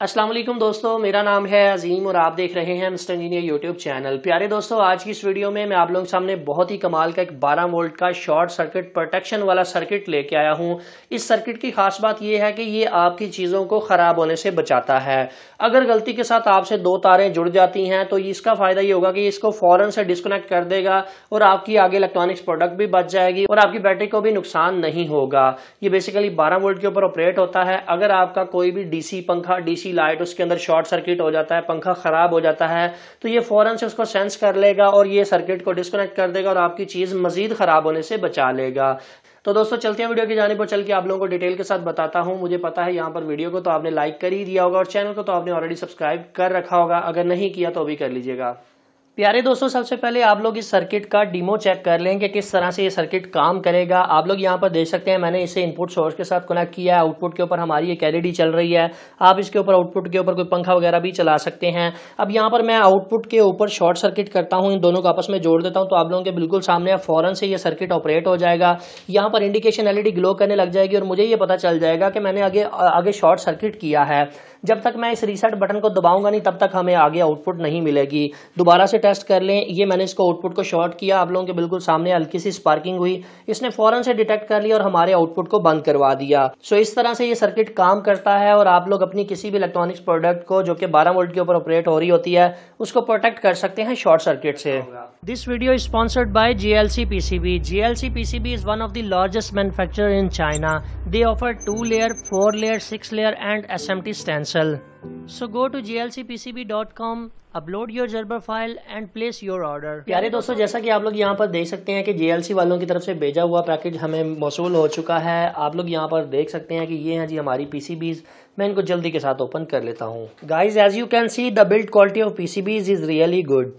अस्सलाम वालेकुम दोस्तों, मेरा नाम है अजीम और आप देख रहे हैं मिस्टर इंजीनियर यूट्यूब चैनल। प्यारे दोस्तों, आज की इस वीडियो में मैं आप लोगों के सामने बहुत ही कमाल का एक 12 वोल्ट का शॉर्ट सर्किट प्रोटेक्शन वाला सर्किट लेके आया हूं। इस सर्किट की खास बात यह है कि ये आपकी चीज़ों को ख़राब होने से बचाता है। अगर गलती के साथ आपसे दो तारें जुड़ जाती हैं तो इसका फ़ायदा ये होगा कि इसको फ़ौरन से डिस्कनेक्ट कर देगा और आपकी आगे इलेक्ट्रॉनिक्स प्रोडक्ट भी बच जाएगी और आपकी बैटरी को भी नुकसान नहीं होगा। ये बेसिकली 12 वोल्ट के ऊपर ऑपरेट होता है। अगर आपका कोई भी डीसी पंखा, डीसी लाइट उसके अंदर शॉर्ट सर्किट हो जाता है, पंखा खराब हो जाता है, तो ये फौरन से उसको सेंस कर लेगा और ये सर्किट को डिस्कनेक्ट कर देगा और आपकी चीज मजीद खराब होने से बचा लेगा। तो दोस्तों चलते हैं वीडियो की जानिब और चल के आप लोगों को डिटेल के साथ बताता हूं। मुझे पता है यहाँ पर वीडियो को तो आपने लाइक कर ही दिया होगा और चैनल को तो आपने ऑलरेडी सब्सक्राइब कर रखा होगा, अगर नहीं किया तो भी कर लीजिएगा। प्यारे दोस्तों, सबसे पहले आप लोग इस सर्किट का डीमो चेक कर लें कि किस तरह से ये सर्किट काम करेगा। आप लोग यहाँ पर देख सकते हैं, मैंने इसे इनपुट सोर्स के साथ कनेक्ट किया है। आउटपुट के ऊपर हमारी एक एलईडी चल रही है। आप इसके ऊपर आउटपुट के ऊपर कोई पंखा वगैरह भी चला सकते हैं। अब यहाँ पर मैं आउटपुट के ऊपर शॉर्ट सर्किट करता हूँ, इन दोनों को आपस में जोड़ देता हूँ तो आप लोगों के बिल्कुल सामने फौरन से ये सर्किट ऑपरेट हो जाएगा। यहाँ पर इंडिकेशन एलईडी ग्लो करने लग जाएगी और मुझे ये पता चल जाएगा कि मैंने आगे शॉर्ट सर्किट किया है। जब तक मैं इस रीसेट बटन को दबाऊंगा नहीं तब तक हमें आगे आउटपुट नहीं मिलेगी। दोबारा से टेस्ट कर लें। ये मैंने इसको आउटपुट को शॉर्ट किया, आप लोगों के बिल्कुल सामने हल्की सी स्पार्किंग हुई, इसने फौरन से डिटेक्ट कर लिया और हमारे आउटपुट को बंद करवा दिया। सो इस तरह से ये सर्किट काम करता है और आप लोग अपनी किसी भी इलेक्ट्रॉनिक्स प्रोडक्ट को जो कि 12 वोल्ट के ऊपर ऑपरेट हो रही होती है उसको प्रोटेक्ट कर सकते हैं शॉर्ट सर्किट से। This video is sponsored by JLC PCB। JLC PCB is one of the largest manufacturer in China. They offer 2-layer, 4-layer, 6-layer and SMT stencil. So go to jlcpcb.com, upload your gerber file and place your order. प्यारे दोस्तों, जैसा कि आप लोग यहाँ पर देख सकते हैं कि JLC वालों की तरफ से भेजा हुआ पैकेज हमें मौसूल हो चुका है। आप लोग यहाँ पर देख सकते हैं कि ये हैं जी हमारी PCBs। मैं इनको जल्दी के साथ ओपन कर लेता हूँ। Guys, as you can see the build quality of PCBs is really good.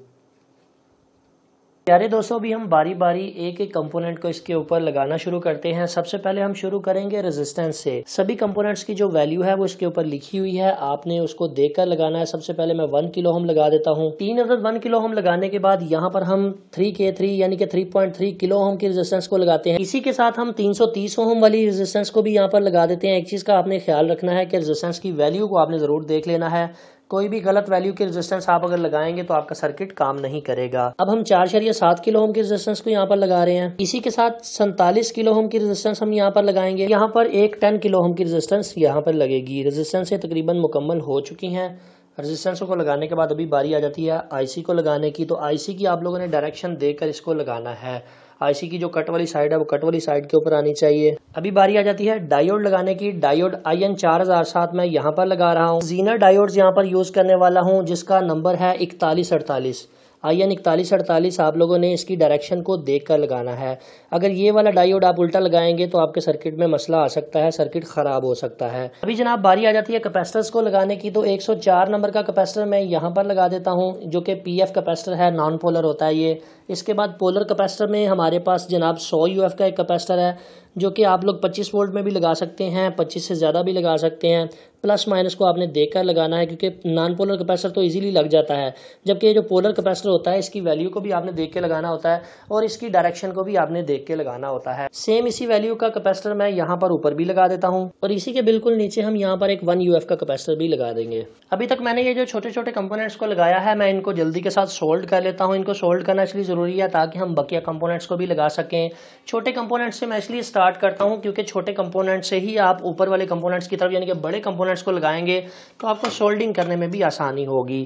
प्यारे दोस्तों, अभी हम बारी बारी एक एक कंपोनेंट को इसके ऊपर लगाना शुरू करते हैं। सबसे पहले हम शुरू करेंगे रेजिस्टेंस से। सभी कंपोनेंट्स की जो वैल्यू है वो इसके ऊपर लिखी हुई है, आपने उसको देखकर लगाना है। सबसे पहले मैं 1 किलो ओम लगा देता हूँ। 3 अदद 1 किलो ओम लगाने के बाद यहाँ पर हम 3K3 यानी कि 3.3 किलो ओम की रेजिस्टेंस को लगाते हैं। इसी के साथ हम 330 ओम वाली रेजिस्टेंस को भी यहाँ पर लगा देते हैं। एक चीज का आपने ख्याल रखना है कि रेजिस्टेंस की वैल्यू को आपने जरूर देख लेना है। कोई भी गलत वैल्यू की रेजिस्टेंस आप अगर लगाएंगे तो आपका सर्किट काम नहीं करेगा। अब हम 4.7 किलो ओम की रेजिस्टेंस को यहाँ पर लगा रहे हैं। इसी के साथ 47 किलो ओम की रेजिस्टेंस हम यहाँ पर लगाएंगे। यहाँ पर एक 10 किलो ओम की रेजिस्टेंस यहाँ पर लगेगी। रेजिस्टेंस से तकरीबन मुकम्मल हो चुकी हैं। रेजिस्टेंस को लगाने के बाद अभी बारी आ जाती है आईसी को लगाने की। तो आईसी की आप लोगों ने डायरेक्शन देकर इसको लगाना है। आईसी की जो कट वाली साइड है वो कट वाली साइड के ऊपर आनी चाहिए। अभी बारी आ जाती है डायोड लगाने की। डायोड IN 4007 मैं यहाँ पर लगा रहा हूँ। जीनर डायोड्स यहाँ पर यूज करने वाला हूँ जिसका नंबर है 4148। IN 4148 आप लोगों ने इसकी डायरेक्शन को देखकर लगाना है। अगर ये वाला डायोड आप उल्टा लगाएंगे तो आपके सर्किट में मसला आ सकता है, सर्किट खराब हो सकता है। अभी जनाब बारी आ जाती है कैपेसिटर्स को लगाने की। तो 104 नंबर का कैपेसिटर मैं यहाँ पर लगा देता हूँ जो कि PF कैपेसिटर है, नॉन पोलर होता है ये। इसके बाद पोलर कैपेसिटर में हमारे पास जनाब 100 UF का एक कैपेसिटर है जो कि आप लोग 25 वोल्ट में भी लगा सकते हैं, 25 से ज़्यादा भी लगा सकते हैं। प्लस माइनस को आपने देखकर लगाना है क्योंकि नॉन पोलर कैपेसिटर तो इजीली लग जाता है, जबकि ये जो पोलर कैपेसिटर होता है इसकी वैल्यू को भी आपने देख के लगाना होता है और इसकी डायरेक्शन को भी आपने देख के लगाना होता है। सेम इसी वैल्यू का कैपेसिटर मैं यहाँ पर ऊपर भी लगा देता हूँ और इसी के बिल्कुल नीचे हम यहाँ पर एक 1 UF का कैपेसिटर भी लगा देंगे। अभी तक मैंने ये जो छोटे छोटे कंपोनेंट्स को लगाया है मैं इनको जल्दी के साथ सोल्ड कर लेता हूँ। इनको सोल्ड करना इसलिए ज़रूरी है ताकि हम बकिया कंपोनेंट्स को भी लगा सकें। छोटे कंपोनेंट्स से मैं इसलिए स्टार्ट करता हूँ क्योंकि छोटे कंपोनेंट से ही आप ऊपर वाले कंपोनेंट्स की तरफ यानी कि बड़े कंपोनेंट्स को लगाएंगे तो आपको सोल्डिंग करने में भी आसानी होगी।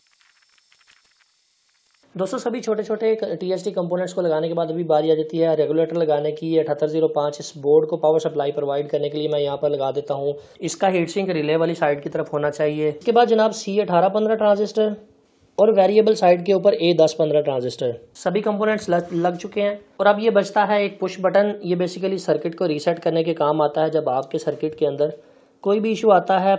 दोस्तों, सभी छोटे छोटे THT कंपोनेंट्स को लगाने के बाद अभी बारी आ जाती है रेगुलेटर लगाने की। 7805 इस बोर्ड को पावर सप्लाई प्रोवाइड करने के लिए मैं यहाँ पर लगा देता हूँ। इसका हीट सिंक रिले वाली साइड की तरफ होना चाहिए। इसके बाद जनाब C1815 ट्रांजिस्टर और वेरिएबल साइड के ऊपर A1015 ट्रांजिस्टर। सभी कंपोनेंट्स लग चुके हैं और अब ये बचता है एक पुश बटन। ये बेसिकली सर्किट को रीसेट करने के काम आता है। जब आपके सर्किट के अंदर कोई भी इशू आता है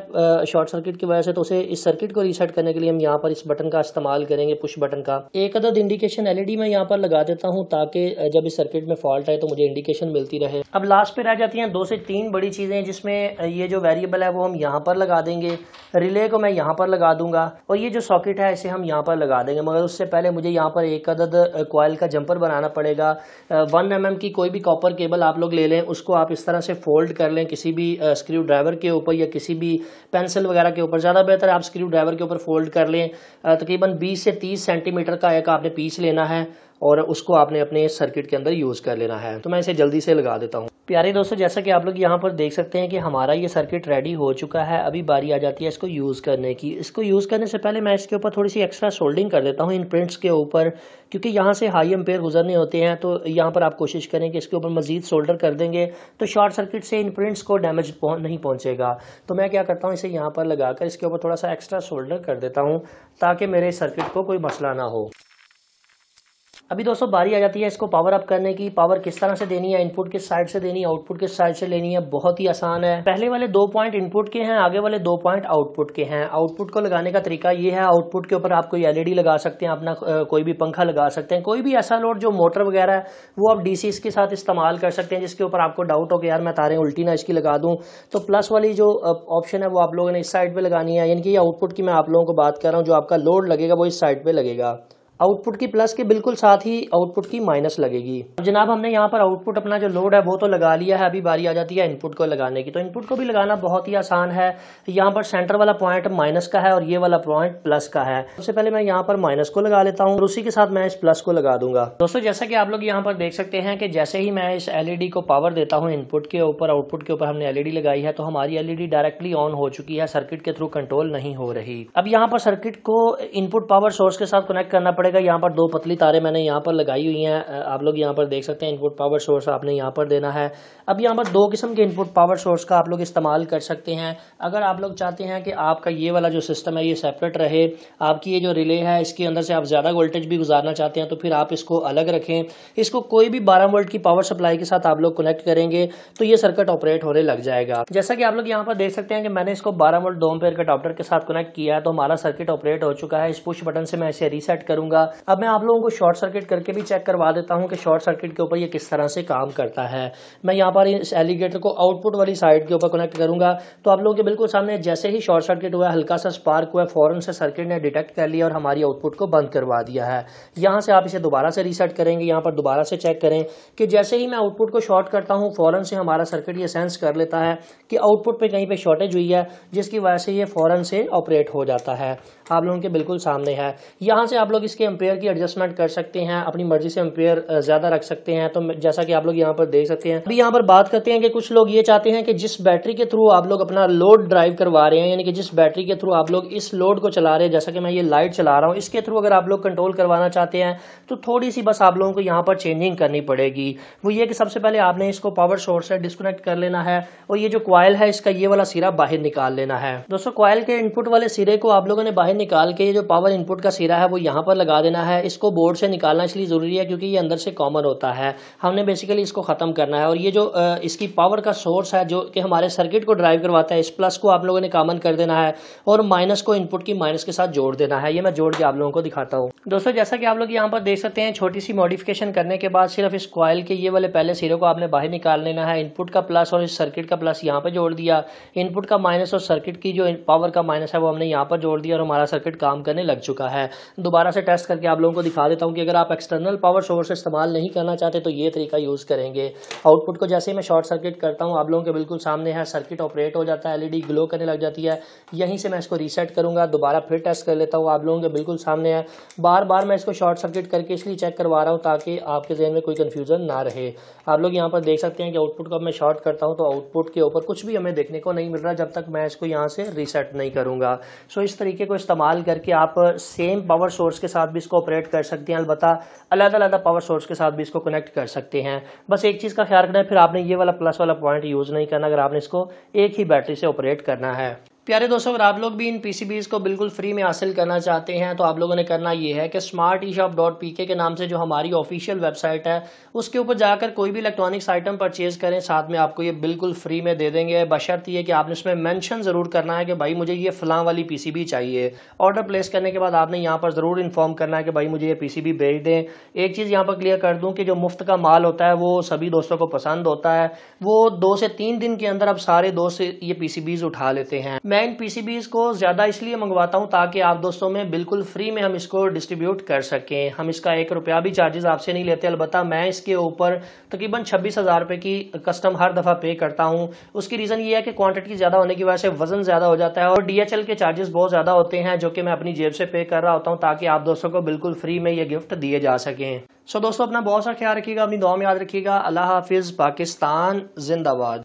शॉर्ट सर्किट की वजह से तो उसे इस सर्किट को रीसेट करने के लिए हम यहाँ पर इस बटन का इस्तेमाल करेंगे, पुश बटन का। एक अदद इंडिकेशन एलईडी मैं यहाँ पर लगा देता हूँ ताकि जब इस सर्किट में फॉल्ट आए तो मुझे इंडिकेशन मिलती रहे। अब लास्ट पे रह जाती हैं 2 से 3 बड़ी चीजें जिसमें ये जो वेरिएबल है वो हम यहाँ पर लगा देंगे, रिले को मैं यहाँ पर लगा दूंगा और ये जो सॉकेट है इसे हम यहाँ पर लगा देंगे। मगर उससे पहले मुझे यहाँ पर एक अदद कॉइल का जंपर बनाना पड़ेगा। 1 mm की कोई भी कॉपर केबल आप लोग ले लें, उसको आप इस तरह से फोल्ड कर लें किसी भी स्क्रू ड्राइवर के ऊपर या किसी भी पेंसिल वगैरह के ऊपर, ज़्यादा बेहतर है आप स्क्रू ड्राइवर के ऊपर फोल्ड कर लें। तकरीबन 20 से 30 सेंटीमीटर का एक आपने पीस लेना है और उसको आपने अपने सर्किट के अंदर यूज़ कर लेना है। तो मैं इसे जल्दी से लगा देता हूँ। प्यारे दोस्तों, जैसा कि आप लोग यहाँ पर देख सकते हैं कि हमारा ये सर्किट रेडी हो चुका है। अभी बारी आ जाती है इसको यूज़ करने की। इसको यूज़ करने से पहले मैं इसके ऊपर थोड़ी सी एक्स्ट्रा सोल्डिंग कर देता हूँ इन प्रिंट्स के ऊपर, क्योंकि यहाँ से हाई एम्पेयर गुजरने होते हैं। तो यहाँ पर आप कोशिश करें कि इसके ऊपर मजीद सोल्डर कर देंगे तो शॉर्ट सर्किट से इन प्रिंट्स को डैमेज नहीं पहुँचेगा। तो मैं क्या करता हूँ, इसे यहाँ पर लगाकर इसके ऊपर थोड़ा सा एक्स्ट्रा सोल्डर कर देता हूँ ताकि मेरे सर्किट को कोई मसला ना हो। अभी दोस्तों बारी आ जाती है इसको पावर अप करने की। पावर किस तरह से देनी है, इनपुट किस साइड से देनी है, आउटपुट किस साइड से लेनी है, बहुत ही आसान है। पहले वाले 2 पॉइंट इनपुट के हैं, आगे वाले 2 पॉइंट आउटपुट के हैं। आउटपुट को लगाने का तरीका ये है, आउटपुट के ऊपर आप कोई एलईडी लगा सकते हैं, अपना कोई भी पंखा लगा सकते हैं, कोई भी ऐसा लोड जो मोटर वगैरह है वो आप डीसी के साथ इस्तेमाल कर सकते हैं, जिसके ऊपर आपको डाउट हो कि यार मैं तारें उल्टी ना इसकी लगा दूं। तो प्लस वाली जो ऑप्शन है वो आप लोगों ने इस साइड पे लगानी है, यानी कि आउटपुट की मैं आप लोगों को बात कर रहा हूँ। जो आपका लोड लगेगा वो इस साइड पे लगेगा। आउटपुट की प्लस के बिल्कुल साथ ही आउटपुट की माइनस लगेगी। जनाब हमने यहाँ पर आउटपुट अपना जो लोड है वो तो लगा लिया है। अभी बारी आ जाती है इनपुट को लगाने की। तो इनपुट को भी लगाना बहुत ही आसान है। यहाँ पर सेंटर वाला पॉइंट माइनस का है और ये वाला पॉइंट प्लस का है। सबसे पहले मैं यहाँ पर माइनस को लगा लेता हूँ और उसी के साथ मैं इस प्लस को लगा दूंगा। दोस्तों जैसा कि आप लोग यहाँ पर देख सकते हैं कि जैसे ही मैं इस एलईडी को पावर देता हूँ इनपुट के ऊपर, आउटपुट के ऊपर हमने एलईडी लगाई है, तो हमारी एलईडी डायरेक्टली ऑन हो चुकी है, सर्किट के थ्रू कंट्रोल नहीं हो रही। अब यहाँ पर सर्किट को इनपुट पावर सोर्स के साथ कनेक्ट करना पड़ेगा। यहाँ पर 2 पतली तारें मैंने यहाँ पर लगाई हुई हैं, आप लोग यहाँ पर देख सकते हैं। इनपुट पावर सोर्स आपने यहाँ पर देना है। अब यहाँ पर 2 किस्म के इनपुट पावर सोर्स का आप लोग इस्तेमाल कर सकते हैं। अगर आप लोग चाहते हैं कि आपका ये वाला जो सिस्टम है ये सेपरेट रहे, आपकी ये जो रिले है इसके अंदर से आप ज़्यादा वोल्टेज भी गुजारना चाहते हैं, तो फिर आप इसको अलग रखें। इसको कोई भी 12 वोल्ट की पावर सप्लाई के साथ आप लोग कनेक्ट करेंगे तो ये सर्किट ऑपरेट होने लग जाएगा। जैसा कि आप लोग यहाँ पर देख सकते हैं कि मैंने इसको 12 वोल्ट 2 एम्पीयर के अडाप्टर के साथ कनेक्ट किया है, तो हमारा सर्किट ऑपरेट हो चुका है। इस पुश बटन से मैं इसे रीसेट करूंगा। अब मैं आप लोगों को शॉर्ट सर्किट करके भी चेक करवा देता हूं कि शॉर्ट सर्किट के ऊपर ये किस तरह से काम करता है। मैं यहाँ पर इस एलिगेटर को आउटपुट वाली साइड के ऊपर कनेक्ट करूंगा, तो आप लोगों के बिल्कुल सामने जैसे ही शॉर्ट सर्किट हुआ, हल्का सा स्पार्क हुआ, फौरन से सर्किट ने डिटेक्ट कर लिया और हमारी आउटपुट को बंद करवा दिया है। यहाँ से आप इसे दोबारा से रीसेट करेंगे। यहाँ पर दोबारा से चेक करें कि जैसे ही मैं आउटपुट को शॉर्ट करता हूँ फौरन से हमारा सर्किट ये सेंस कर लेता है कि आउटपुट पे कहीं पे शॉर्टेज हुई है, जिसकी वजह से ये फौरन से ऑपरेट हो जाता है। आप लोगों के बिल्कुल सामने है। यहाँ से आप लोग इसके एम्पेयर की एडजस्टमेंट कर सकते हैं, अपनी मर्जी से एम्पेयर ज्यादा रख सकते हैं। तो जैसा कि आप लोग यहाँ पर देख सकते हैं। अभी यहाँ पर बात करते हैं कि कुछ लोग ये चाहते हैं कि जिस बैटरी के थ्रू आप लोग अपना लोड ड्राइव करवा रहे हैं, यानी कि जिस बैटरी के थ्रू आप लोग इस लोड को चला रहे हैं, जैसा कि मैं ये लाइट चला रहा हूँ, इसके थ्रू अगर आप लोग कंट्रोल करवाना चाहते हैं तो थोड़ी सी बस आप लोगों को यहाँ पर चेंजिंग करनी पड़ेगी। वो ये कि सबसे पहले आपने इसको पावर सोर्स से डिस्कनेक्ट कर लेना है और ये जो कॉइल है इसका ये वाला सिरा बाहर निकाल लेना है। दोस्तों कॉइल के इनपुट वाले सिरे को आप लोगों ने बाहर निकाल के ये जो पावर इनपुट का सिरा है वो यहाँ पर लगा देना है। इसको बोर्ड से निकालना इसलिए जरूरी है क्योंकि ये अंदर से कॉमन होता है। हमने बेसिकली इसको खत्म करना है। और ये जो इसकी पावर का सोर्स है जो कि हमारे सर्किट को ड्राइव करवाता है, इस प्लस को आप लोगों ने कॉमन कर देना है और माइनस को इनपुट की माइनस के साथ जोड़ देना है। ये मैं जोड़ के आप लोगों को दिखाता हूँ। दोस्तों जैसा कि आप लोग यहाँ पर देख सकते हैं, छोटी सी मॉडिफिकेशन करने के बाद सिर्फ इस कॉइल के ये वाले पहले सिरे को आपने बाहर निकाल लेना है। इनपुट का प्लस और इस सर्किट का प्लस यहाँ पर जोड़ दिया, इनपुट का माइनस और सर्किट की जो पावर का माइनस है वो हमने यहाँ पर जोड़ दिया और हमारा सर्किट काम करने लग चुका है। दोबारा से टेस्ट करके आप लोगों को दिखा देता हूँ कि अगर आप एक्सटर्नल पावर सोर्स इस्तेमाल नहीं करना चाहते तो ये तरीका यूज करेंगे। आउटपुट को जैसे ही मैं शॉर्ट सर्किट करता हूँ आप लोगों के बिल्कुल सामने है, सर्किट ऑपरेट हो जाता है, एलईडी ग्लो करने लग जाती है। यहीं से मैं इसको रीसेट करूंगा, दोबारा फिर टेस्ट कर लेता हूँ, आप लोगों के बिल्कुल सामने है। बार बार मैं इसको शॉर्ट सर्किट करके इसलिए चेक करवा रहा हूँ ताकि आपके ज़हन में कोई कंफ्यूजन ना रहे। आप लोग यहाँ पर देख सकते हैं कि आउटपुट को मैं शॉर्ट करता हूँ तो आउटपुट के ऊपर कुछ भी हमें देखने को नहीं मिल रहा जब तक मैं इसको यहाँ से रीसेट नहीं करूँगा। सो इस तरीके को इस्तेमाल करके आप सेम पावर सोर्स के साथ भी इसको ऑपरेट कर सकते हैं, अलबत्ता अलग अलग पावर सोर्स के साथ भी इसको कनेक्ट कर सकते हैं। बस एक चीज़ का ख्याल रखना है, फिर आपने ये वाला प्लस वाला पॉइंट यूज़ नहीं करना अगर आपने इसको एक ही बैटरी से ऑपरेट करना है। प्यारे दोस्तों अगर आप लोग भी इन पीसीबीज को बिल्कुल फ्री में हासिल करना चाहते हैं तो आप लोगों ने करना ये है कि smarteshop.pk के नाम से जो हमारी ऑफिशियल वेबसाइट है उसके ऊपर जाकर कोई भी इलेक्ट्रॉनिक्स आइटम परचेज करें, साथ में आपको ये बिल्कुल फ्री में दे देंगे। बशर्त ये कि आपने इसमें मेंशन जरूर करना है कि भाई मुझे ये फलां वाली पीसीबी चाहिए। ऑर्डर प्लेस करने के बाद आपने यहाँ पर जरूर इन्फॉर्म करना है कि भाई मुझे ये पीसीबी भेज दें। एक चीज़ यहाँ पर क्लियर कर दूँ कि जो मुफ्त का माल होता है वो सभी दोस्तों को पसंद होता है, वो 2 से 3 दिन के अंदर अब सारे दोस्त ये पीसीबीज उठा लेते हैं। मैं इन पीसीबीज को ज़्यादा इसलिए मंगवाता हूं ताकि आप दोस्तों में बिल्कुल फ्री में हम इसको डिस्ट्रीब्यूट कर सकें। हम इसका 1 रुपया भी चार्जेस आपसे नहीं लेते। अलबत्ता मैं इसके ऊपर तकरीबन 26,000 रुपये की कस्टम हर दफ़ा पे करता हूं। उसकी रीज़न ये है कि क्वांटिटी ज़्यादा होने की वजह से वजन ज़्यादा हो जाता है और DHL के चार्जेस बहुत ज़्यादा होते हैं जो कि मैं अपनी जेब से पे कर रहा होता हूँ ताकि आप दोस्तों को बिल्कुल फ्री में ये गिफ्ट दिए जा सकें। सो दोस्तों अपना बहुत सा ख्याल रखिएगा, अपनी दुआ में याद रखिएगा। अल्लाह हाफिज़। पाकिस्तान जिंदाबाद।